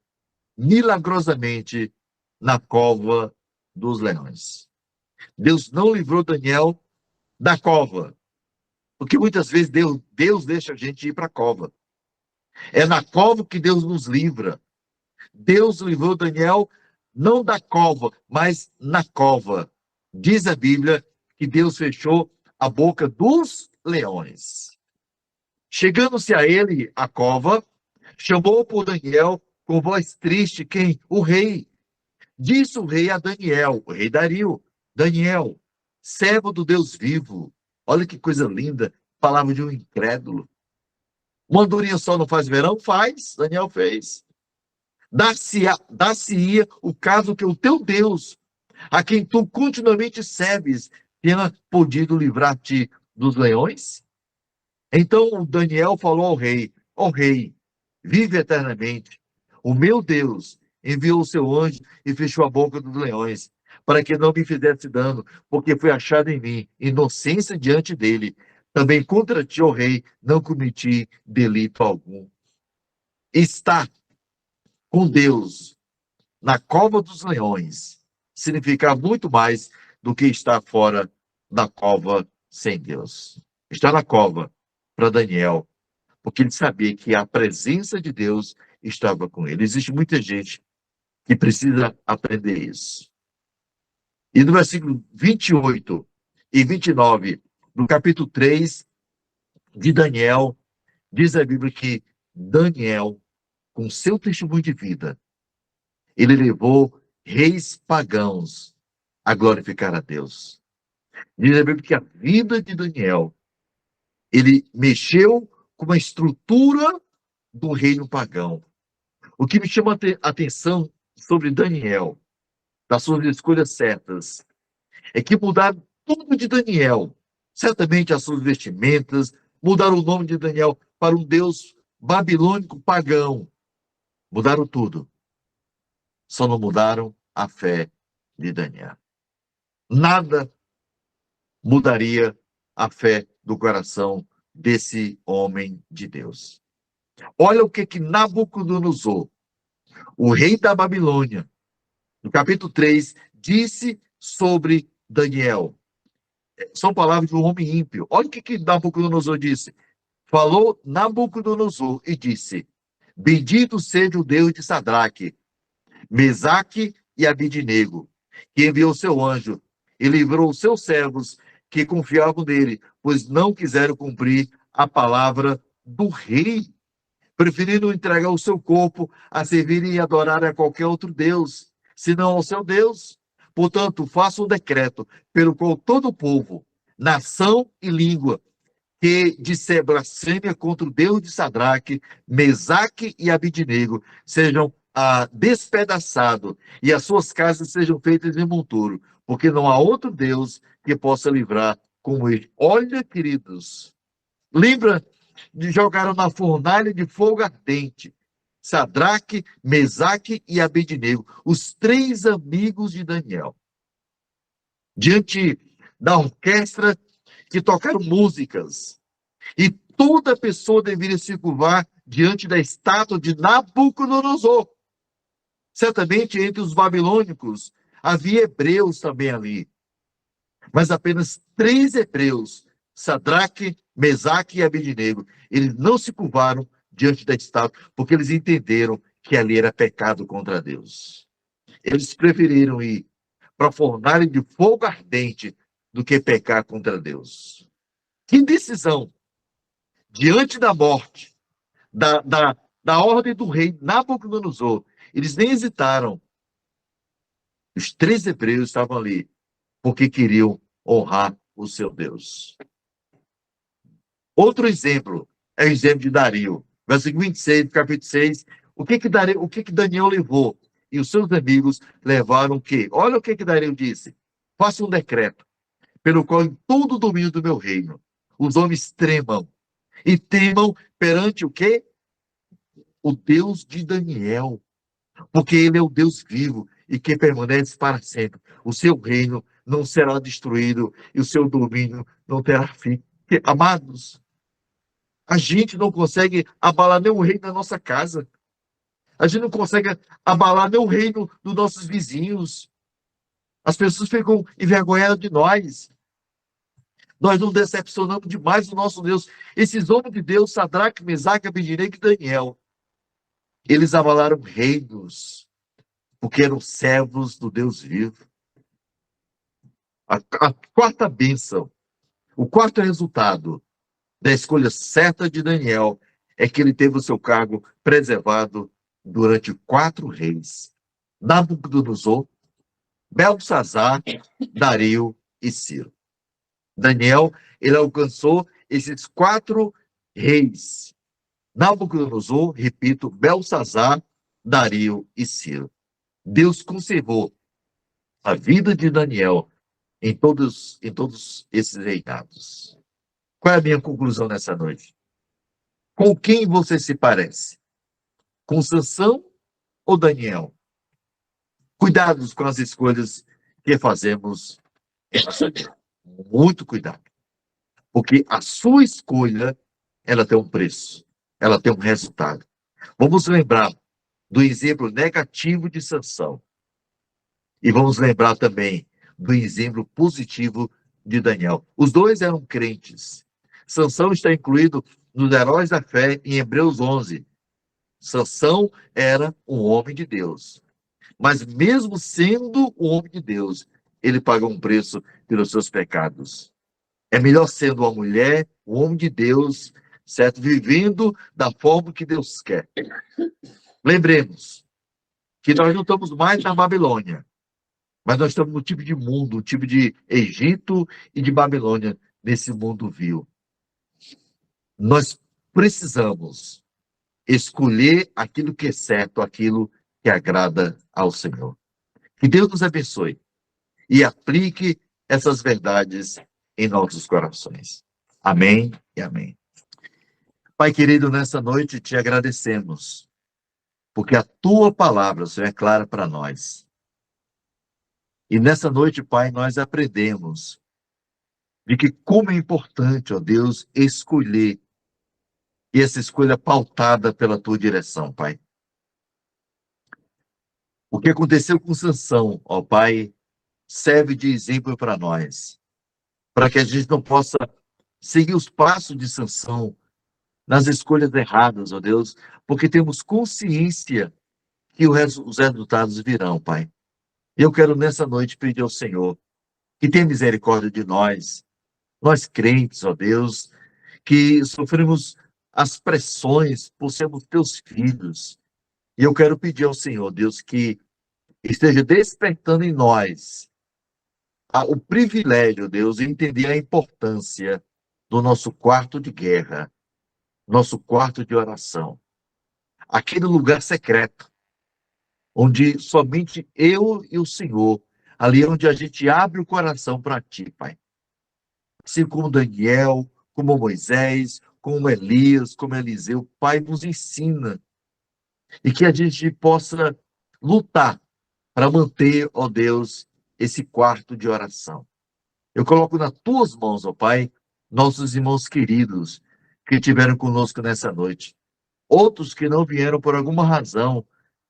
milagrosamente na cova dos leões. Deus não livrou Daniel da cova, porque muitas vezes Deus deixa a gente ir para a cova. É na cova que Deus nos livra. Deus livrou Daniel não da cova, mas na cova. Diz a Bíblia que Deus fechou a boca dos leões. Chegando-se a ele, a cova, chamou por Daniel com voz triste quem? O rei. Disse o rei a Daniel, o rei Dario: Daniel, servo do Deus vivo. Olha que coisa linda, palavra de um incrédulo. Uma andorinha só não faz verão? Faz, Daniel fez. Dar-se-ia o caso que o teu Deus, a quem tu continuamente serves, tenha podido livrar-te dos leões? Então Daniel falou ao rei: ó rei, vive eternamente. O meu Deus enviou o seu anjo e fechou a boca dos leões, para que não me fizesse dano, porque foi achado em mim inocência diante dele. Também contra ti, ó rei, não cometi delito algum. Está com Deus na cova dos leões significa muito mais do que estar fora da cova sem Deus. Estar na cova para Daniel, porque ele sabia que a presença de Deus estava com ele. Existe muita gente que precisa aprender isso. E no versículo 28 e 29 do capítulo 3 de Daniel, diz a Bíblia que Daniel, com seu testemunho de vida, ele levou reis pagãos a glorificar a Deus. Diz a Bíblia que a vida de Daniel, ele mexeu com a estrutura do reino pagão. O que me chama a atenção sobre Daniel, das suas escolhas certas, é que mudaram tudo de Daniel. Certamente as suas vestimentas, mudaram o nome de Daniel para um deus babilônico pagão. Mudaram tudo. Só não mudaram a fé de Daniel. Nada mudaria a fé do coração desse homem de Deus. Olha o que Nabucodonosor, o rei da Babilônia, no capítulo 3, disse sobre Daniel. São palavras de um homem ímpio. Olha o que Nabucodonosor disse. Falou Nabucodonosor e disse: bendito seja o Deus de Sadraque, Mesaque e Abidnego, que enviou seu anjo e livrou os seus servos que confiavam nele, pois não quiseram cumprir a palavra do rei, preferindo entregar o seu corpo a servir e adorar a qualquer outro Deus, senão ao seu Deus. Portanto, faça um decreto pelo qual todo o povo, nação e língua que disser blasfêmia contra o Deus de Sadraque, Mesaque e Abidnego sejam despedaçados e as suas casas sejam feitas em monturo, porque não há outro Deus que possa livrar como ele. Olha, queridos, Lembra de jogaram na fornalha de fogo ardente Sadraque, Mesaque e Abednego, os três amigos de Daniel. Diante da orquestra que tocaram músicas. E toda pessoa deveria se curvar diante da estátua de Nabucodonosor. Certamente entre os babilônicos havia hebreus também ali. Mas apenas 3 hebreus, Sadraque, Mesaque e Abednego, eles não se curvaram diante da estátua, porque eles entenderam que ali era pecado contra Deus. Eles preferiram ir para a fornalha de fogo ardente do que pecar contra Deus. Que decisão! Diante da morte, da ordem do rei Nabucodonosor, eles nem hesitaram. Os 3 hebreus estavam ali porque queriam honrar o seu Deus. Outro exemplo é o exemplo de Dario. Versículo 26 do capítulo 6. O que Daniel levou? E os seus amigos levaram o quê? Olha o que Dario disse. Faça um decreto, pelo qual em todo o domínio do meu reino, os homens tremam. E temam perante o quê? O Deus de Daniel. Porque ele é o Deus vivo e que permanece para sempre. O seu reino não será destruído e o seu domínio não terá fim. Amados, a gente não consegue abalar nem o reino da nossa casa. A gente não consegue abalar nem o reino dos nossos vizinhos. As pessoas ficam envergonhadas de nós. Nós nos decepcionamos demais do nosso Deus. Esses homens de Deus, Sadraque, Mesaque, Abednego e Daniel, eles abalaram reinos, porque eram servos do Deus vivo. A quarta bênção, o quarto resultado da escolha certa de Daniel é que ele teve o seu cargo preservado durante 4 reis: Nabucodonosor, Belsazar, Dario e Ciro. Daniel, ele alcançou esses 4 reis: Nabucodonosor, repito, Belsazar, Dario e Ciro. Deus conservou a vida de Daniel em todos esses reinados. Qual é a minha conclusão nessa noite? Com quem você se parece? Com Sansão ou Daniel? Cuidados com as escolhas que fazemos em nossa vida. Muito cuidado. Porque a sua escolha, ela tem um preço. Ela tem um resultado. Vamos lembrar do exemplo negativo de Sansão. E vamos lembrar também do exemplo positivo de Daniel. Os dois eram crentes. Sansão está incluído nos heróis da fé em Hebreus 11. Sansão era um homem de Deus. Mas mesmo sendo um homem de Deus, ele pagou um preço pelos seus pecados. É melhor sendo uma mulher, um homem de Deus, certo? Vivendo da forma que Deus quer. Lembremos que nós não estamos mais na Babilônia, mas nós estamos no tipo de mundo, o tipo de Egito e de Babilônia, nesse mundo vil. Nós precisamos escolher aquilo que é certo, aquilo que agrada ao Senhor. Que Deus nos abençoe e aplique essas verdades em nossos corações. Amém e amém. Pai querido, nessa noite te agradecemos, porque a tua palavra, Senhor, é clara para nós. E nessa noite, Pai, nós aprendemos de que como é importante, ó Deus, escolher, e essa escolha pautada pela tua direção, Pai. O que aconteceu com Sansão, ó Pai, serve de exemplo para nós, para que a gente não possa seguir os passos de Sansão nas escolhas erradas, ó Deus, porque temos consciência que os resultados virão, Pai. E eu quero nessa noite pedir ao Senhor que tenha misericórdia de nós crentes, ó Deus, que sofremos as pressões por sermos teus filhos. E eu quero pedir ao Senhor, Deus, que esteja despertando em nós o privilégio, Deus, de entender a importância do nosso quarto de guerra, nosso quarto de oração, aquele lugar secreto, onde somente eu e o Senhor, ali onde a gente abre o coração para Ti, Pai. Assim como Daniel, como Moisés, como Elias, como Eliseu. Pai, nos ensina. E que a gente possa lutar para manter, ó Deus, esse quarto de oração. Eu coloco nas tuas mãos, ó Pai, nossos irmãos queridos que estiveram conosco nessa noite. Outros que não vieram por alguma razão,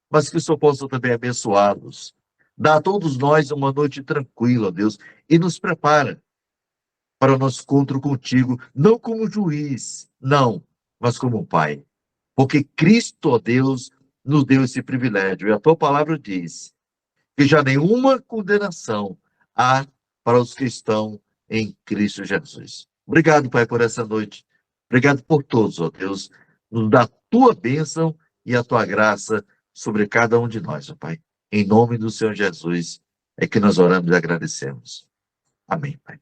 mas que o Senhor possa também abençoá-los. Dá a todos nós uma noite tranquila, ó Deus, e nos prepara para o nosso encontro contigo, não como juiz, não, mas como Pai. Porque Cristo, ó Deus, nos deu esse privilégio. E a tua palavra diz que já nenhuma condenação há para os que estão em Cristo Jesus. Obrigado, Pai, por essa noite. Obrigado por todos, ó Deus. Nos dá a tua bênção e a tua graça sobre cada um de nós, ó Pai. Em nome do Senhor Jesus é que nós oramos e agradecemos. Amém, Pai.